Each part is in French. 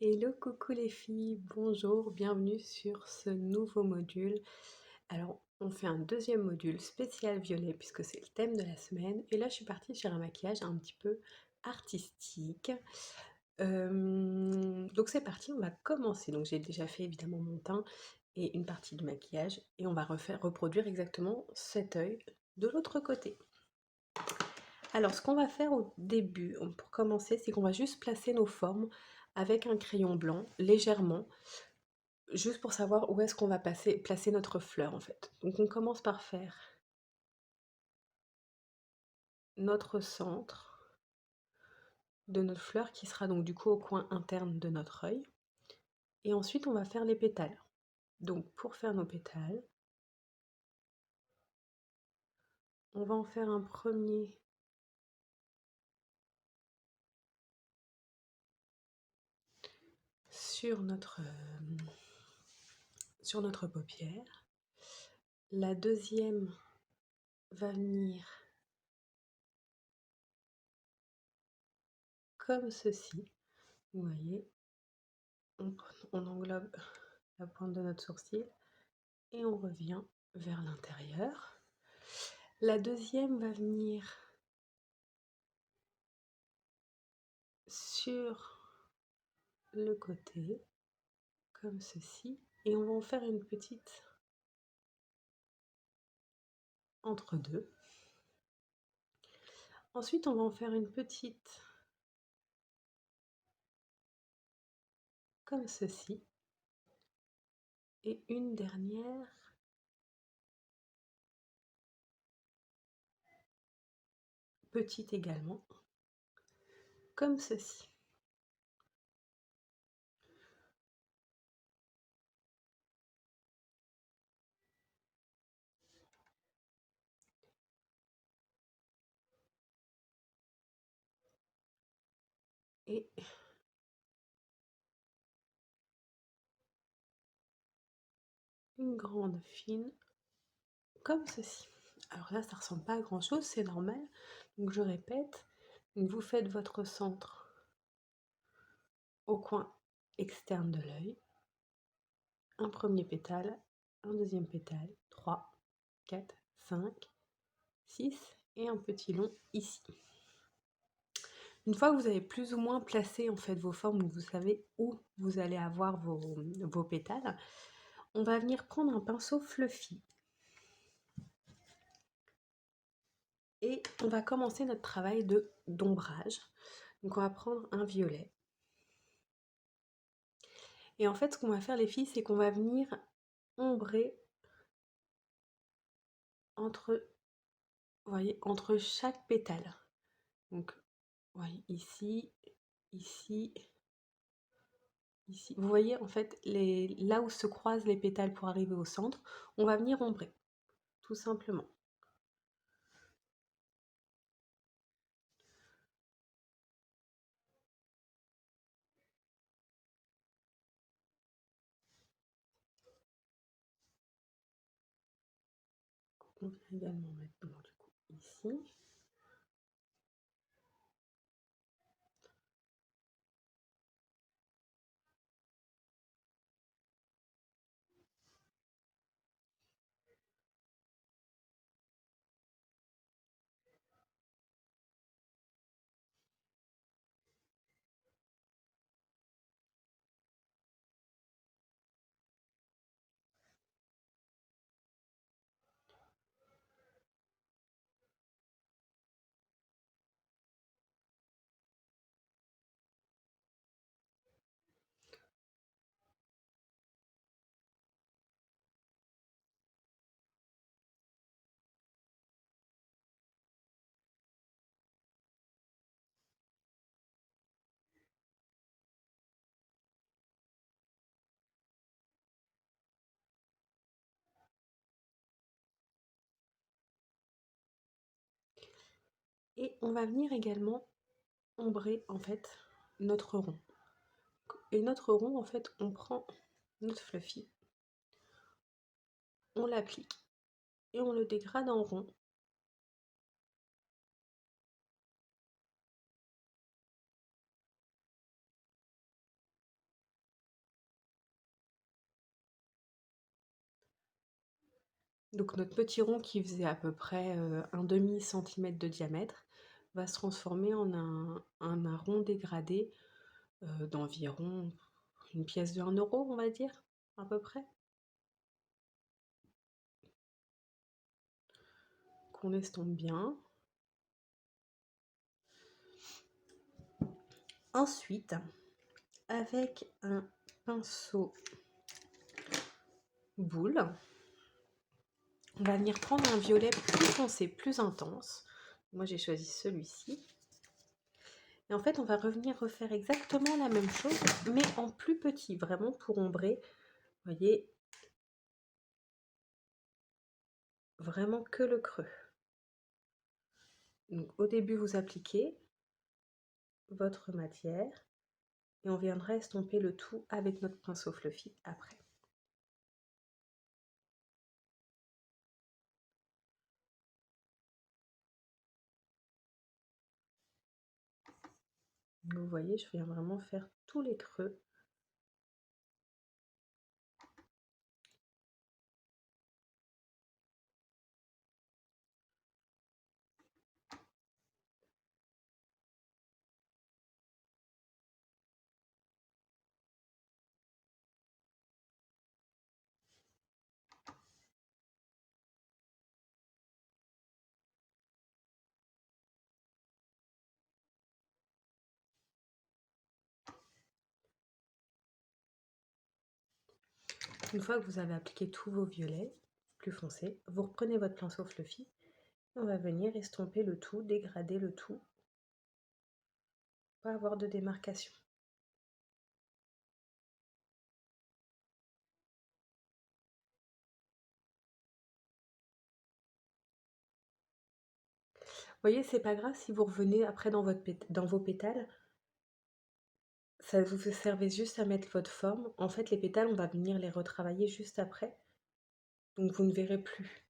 Hello, coucou les filles, bonjour, bienvenue sur ce nouveau module. Alors, on fait un deuxième module spécial violet puisque c'est le thème de la semaine. Et là, je suis partie sur un maquillage un petit peu artistique. Donc c'est parti, on va commencer. Donc j'ai déjà fait évidemment mon teint et une partie du maquillage. Et on va reproduire exactement cet œil de l'autre côté. Alors, ce qu'on va faire au début, pour commencer, c'est qu'on va juste placer nos formes avec un crayon blanc, légèrement, juste pour savoir où est-ce qu'on va placer notre fleur, en fait. Donc, on commence par faire notre centre de notre fleur, qui sera donc du coup au coin interne de notre œil. Et ensuite, on va faire les pétales. Donc, pour faire nos pétales, on va en faire un premier sur notre paupière. La deuxième va venir comme ceci. Vous voyez, on englobe la pointe de notre sourcil et on revient vers l'intérieur. La deuxième va venir sur le côté, comme ceci, et on va en faire une petite entre deux. Ensuite, on va en faire une petite comme ceci, et une dernière petite également, comme ceci. Et une grande fine, comme ceci. Alors là, ça ressemble pas à grand chose, c'est normal. Donc je répète, vous faites votre centre au coin externe de l'œil, un premier pétale, un deuxième pétale, 3, 4, 5, 6 et un petit long ici. Une fois que vous avez plus ou moins placé en fait vos formes, où vous savez où vous allez avoir vos pétales, on va venir prendre un pinceau fluffy et on va commencer notre travail d'ombrage. Donc on va prendre un violet. Et en fait, ce qu'on va faire les filles, c'est qu'on va venir ombrer entre, vous voyez, entre chaque pétale. Donc, vous voyez, ici, ici, ici. Vous voyez, en fait, là où se croisent les pétales pour arriver au centre, on va venir ombrer, tout simplement. On va également mettre donc, du coup, ici. Et on va venir également ombrer, en fait, notre rond. Et notre rond, en fait, on prend notre fluffy, on l'applique et on le dégrade en rond. Donc notre petit rond qui faisait à peu près un demi-centimètre de diamètre va se transformer en un rond dégradé d'environ une pièce de 1 euro, on va dire, à peu près. Qu'on estompe bien. Ensuite, avec un pinceau boule, on va venir prendre un violet plus foncé, plus intense. Moi, j'ai choisi celui-ci. Et en fait, on va revenir refaire exactement la même chose, mais en plus petit, vraiment pour ombrer, vous voyez, vraiment que le creux. Donc, au début, vous appliquez votre matière et on viendra estomper le tout avec notre pinceau fluffy après. Vous voyez, je viens vraiment faire tous les creux. Une fois que vous avez appliqué tous vos violets plus foncés, vous reprenez votre pinceau fluffy et on va venir estomper le tout, dégrader le tout, pas avoir de démarcation. Vous voyez, c'est pas grave si vous revenez après dans vos pétales, ça vous servait juste à mettre votre forme. En fait, les pétales, on va venir les retravailler juste après, donc vous ne verrez plus.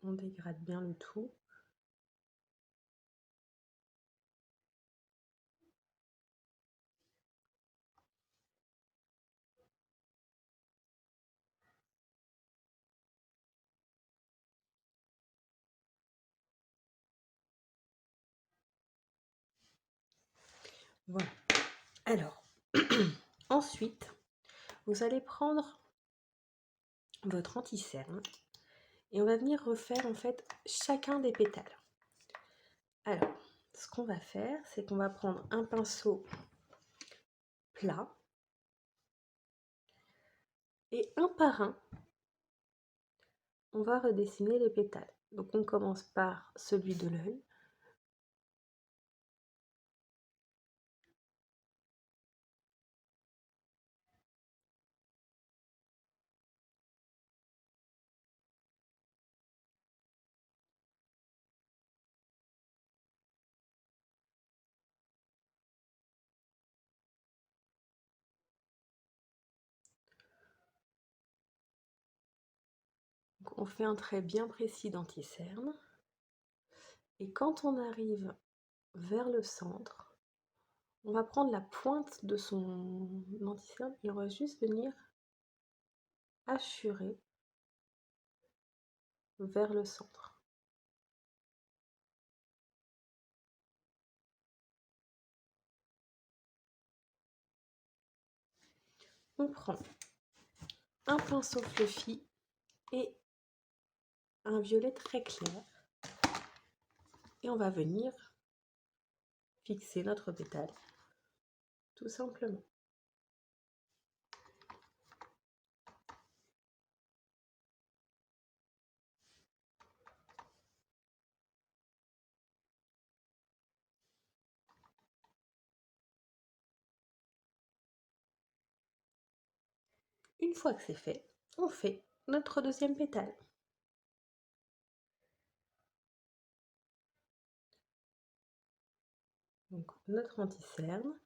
On dégrade bien le tout. Voilà. Alors, ensuite, vous allez prendre votre anti-cerne et on va venir refaire en fait chacun des pétales. Alors, ce qu'on va faire, c'est qu'on va prendre un pinceau plat et un par un, on va redessiner les pétales. Donc on commence par celui de l'œil. Donc on fait un trait bien précis d'anti-cerne. Et quand on arrive vers le centre, on va prendre la pointe de son anti-cerne et on va juste venir hachurer vers le centre. On prend un pinceau fluffy et un violet très clair et on va venir fixer notre pétale tout simplement. Une fois que c'est fait, on fait notre deuxième pétale. Donc notre anti-cerne,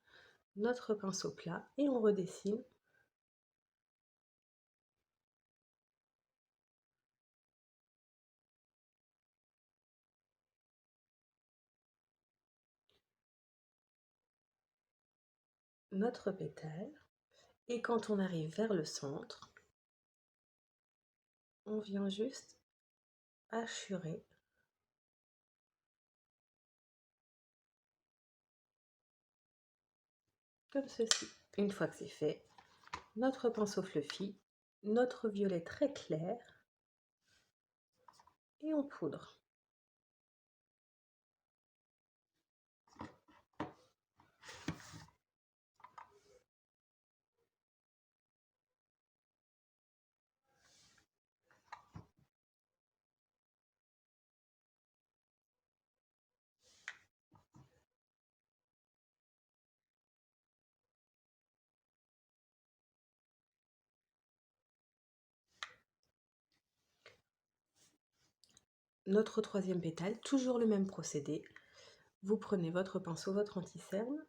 notre pinceau plat et on redessine. Notre pétale. Et quand on arrive vers le centre, on vient juste hachurer comme ceci. Une fois que c'est fait, notre pinceau fluffy, notre violet très clair et on poudre. Notre troisième pétale, toujours le même procédé. Vous prenez votre pinceau, votre anti-cerne,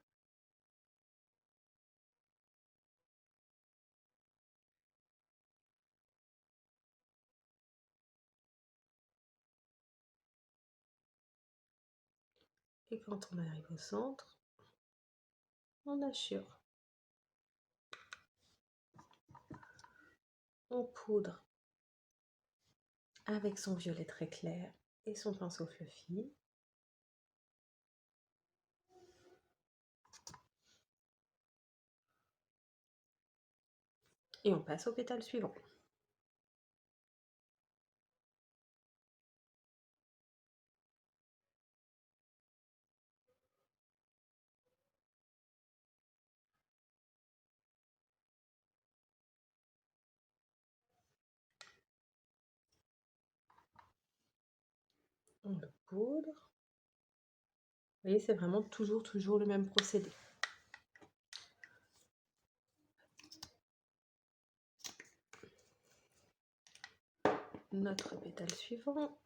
et quand on arrive au centre, on hachure. On poudre avec son violet très clair et son pinceau fluffy. Et on passe au pétale suivant. On le poudre. Vous voyez, c'est vraiment toujours le même procédé. Notre pétale suivant.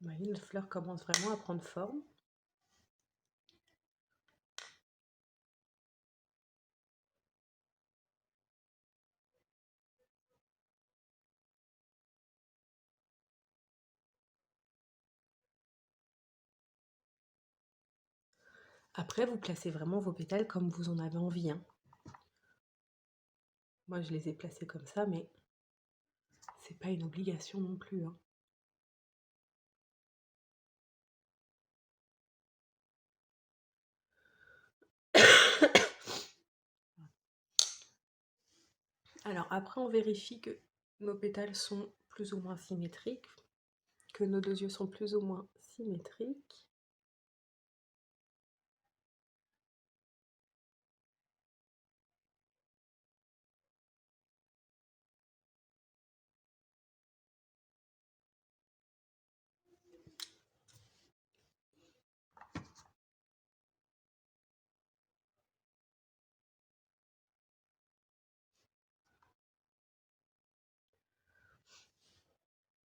Vous voyez, notre fleur commence vraiment à prendre forme. Après, vous placez vraiment vos pétales comme vous en avez envie, hein. Moi, je les ai placés comme ça, mais c'est pas une obligation non plus, hein. Alors après, on vérifie que nos pétales sont plus ou moins symétriques, que nos deux yeux sont plus ou moins symétriques.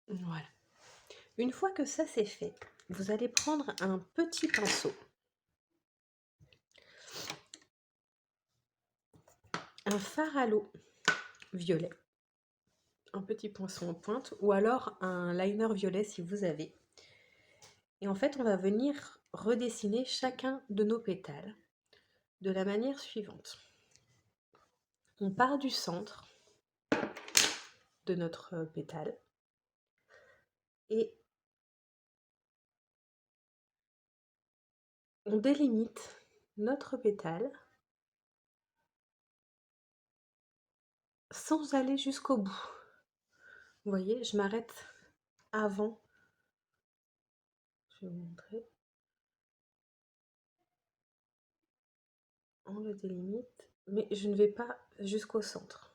Voilà. Une fois que ça c'est fait, vous allez prendre un petit pinceau, un fard à l'eau violet, un petit pinceau en pointe ou alors un liner violet si vous avez. Et en fait, on va venir redessiner chacun de nos pétales de la manière suivante. On part du centre de notre pétale et on délimite notre pétale sans aller jusqu'au bout. Vous voyez, je m'arrête avant. Je vais vous montrer. On le délimite, mais je ne vais pas jusqu'au centre.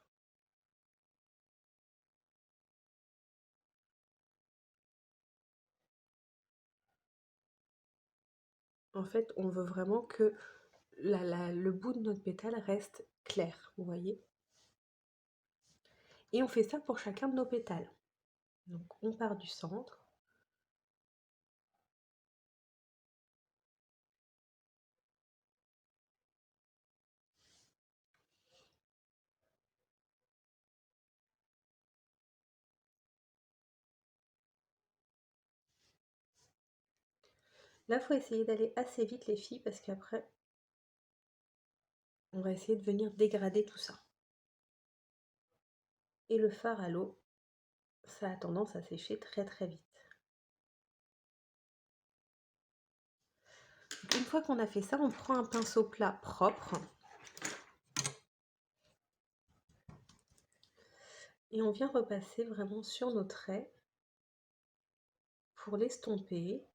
En fait, on veut vraiment que le bout de notre pétale reste clair, vous voyez. Et on fait ça pour chacun de nos pétales. Donc on part du centre. Là, il faut essayer d'aller assez vite les filles parce qu'après, on va essayer de venir dégrader tout ça. Et le fard à l'eau, ça a tendance à sécher très très vite. Donc, une fois qu'on a fait ça, on prend un pinceau plat propre et on vient repasser vraiment sur nos traits pour l'estomper.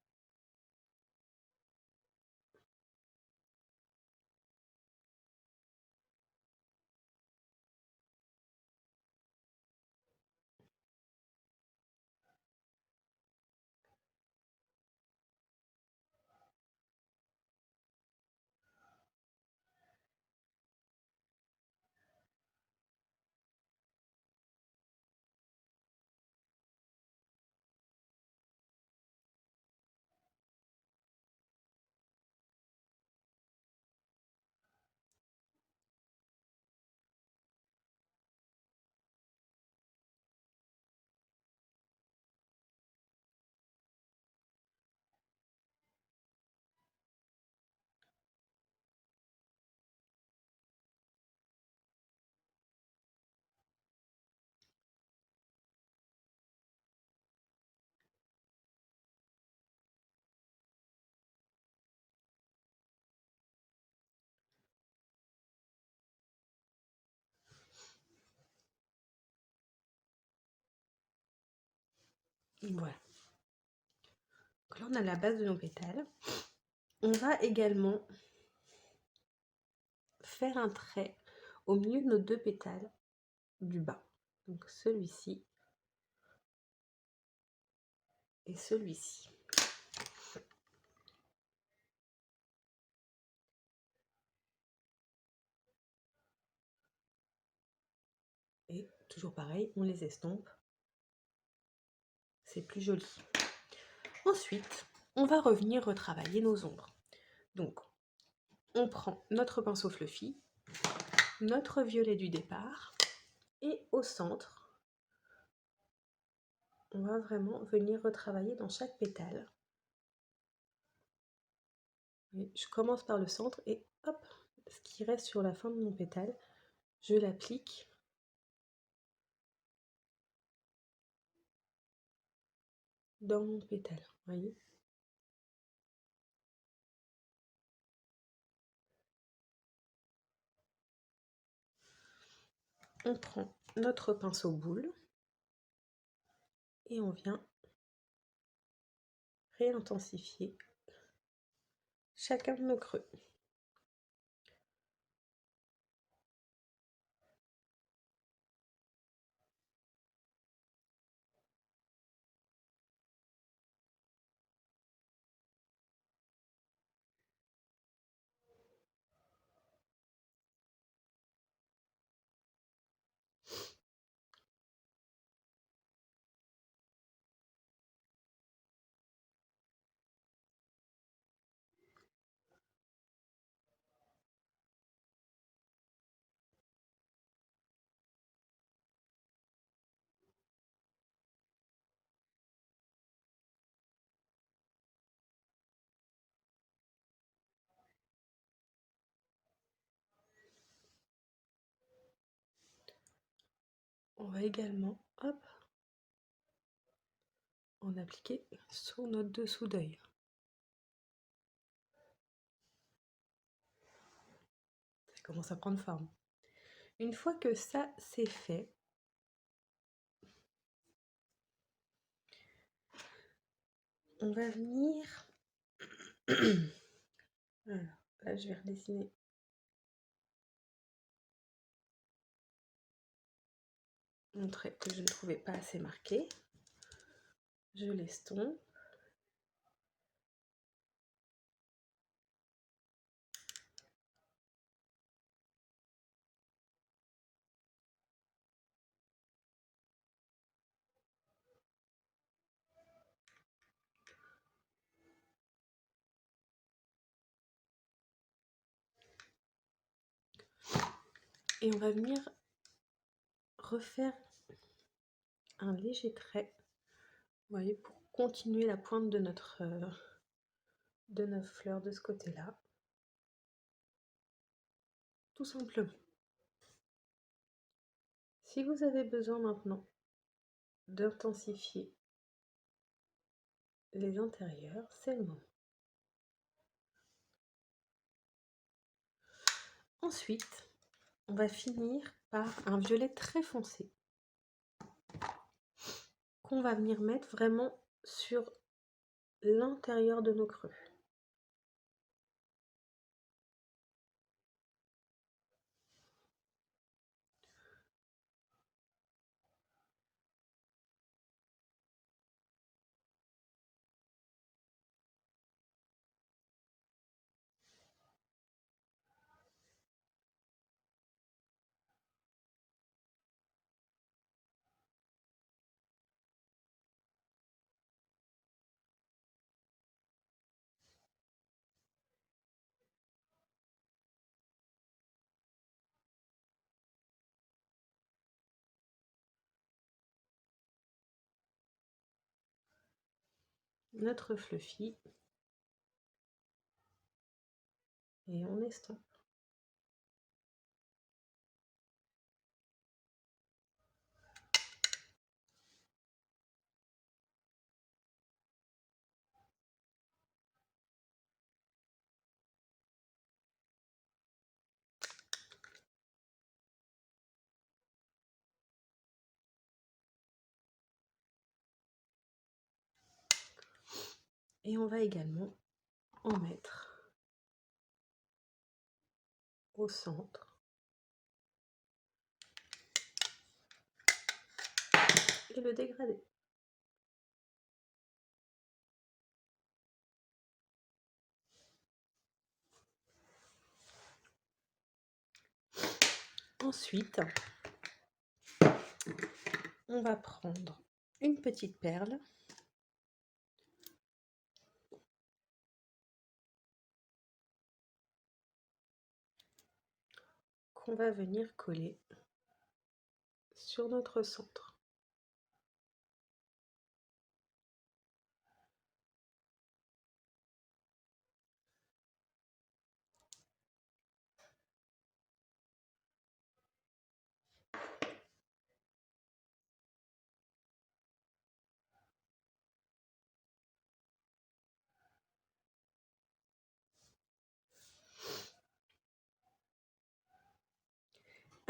Voilà. Donc là, on a la base de nos pétales. On va également faire un trait au milieu de nos deux pétales du bas. Donc celui-ci et celui-ci. Et toujours pareil, on les estompe. C'est plus joli. Ensuite, on va revenir retravailler nos ombres. Donc, on prend notre pinceau fluffy, notre violet du départ, et au centre, on va vraiment venir retravailler dans chaque pétale. Et je commence par le centre et hop, ce qui reste sur la fin de mon pétale, je l'applique dans mon pétale, voyez. On prend notre pinceau boule et on vient réintensifier chacun de nos creux. On va également, hop, en appliquer sur notre dessous d'œil. Ça commence à prendre forme. Une fois que ça c'est fait, on va venir... Alors, là je vais redessiner mon trait que je ne trouvais pas assez marqué. Je l'estompe. Et on va venir refaire un léger trait, vous voyez, pour continuer la pointe de notre fleur de ce côté-là, tout simplement. Si vous avez besoin maintenant d'intensifier les intérieurs, c'est le moment. Ensuite, on va finir par un violet très foncé qu'on va venir mettre vraiment sur l'intérieur de nos creux. Notre fluffy et on estompe. Et on va également en mettre au centre et le dégrader. Ensuite, on va prendre une petite perle qu'on va venir coller sur notre centre.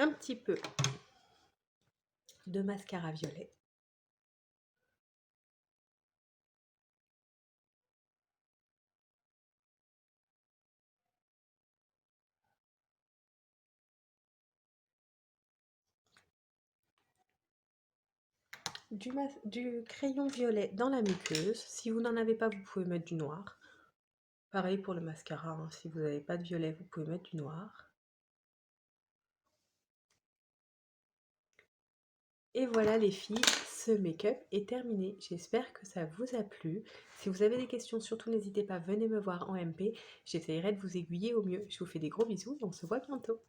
Un petit peu de mascara violet. Du crayon violet dans la muqueuse. Si vous n'en avez pas, vous pouvez mettre du noir. Pareil pour le mascara, hein. Si vous n'avez pas de violet, vous pouvez mettre du noir. Et voilà les filles, ce make-up est terminé. J'espère que ça vous a plu. Si vous avez des questions, surtout n'hésitez pas, venez me voir en MP. J'essaierai de vous aiguiller au mieux. Je vous fais des gros bisous et on se voit bientôt.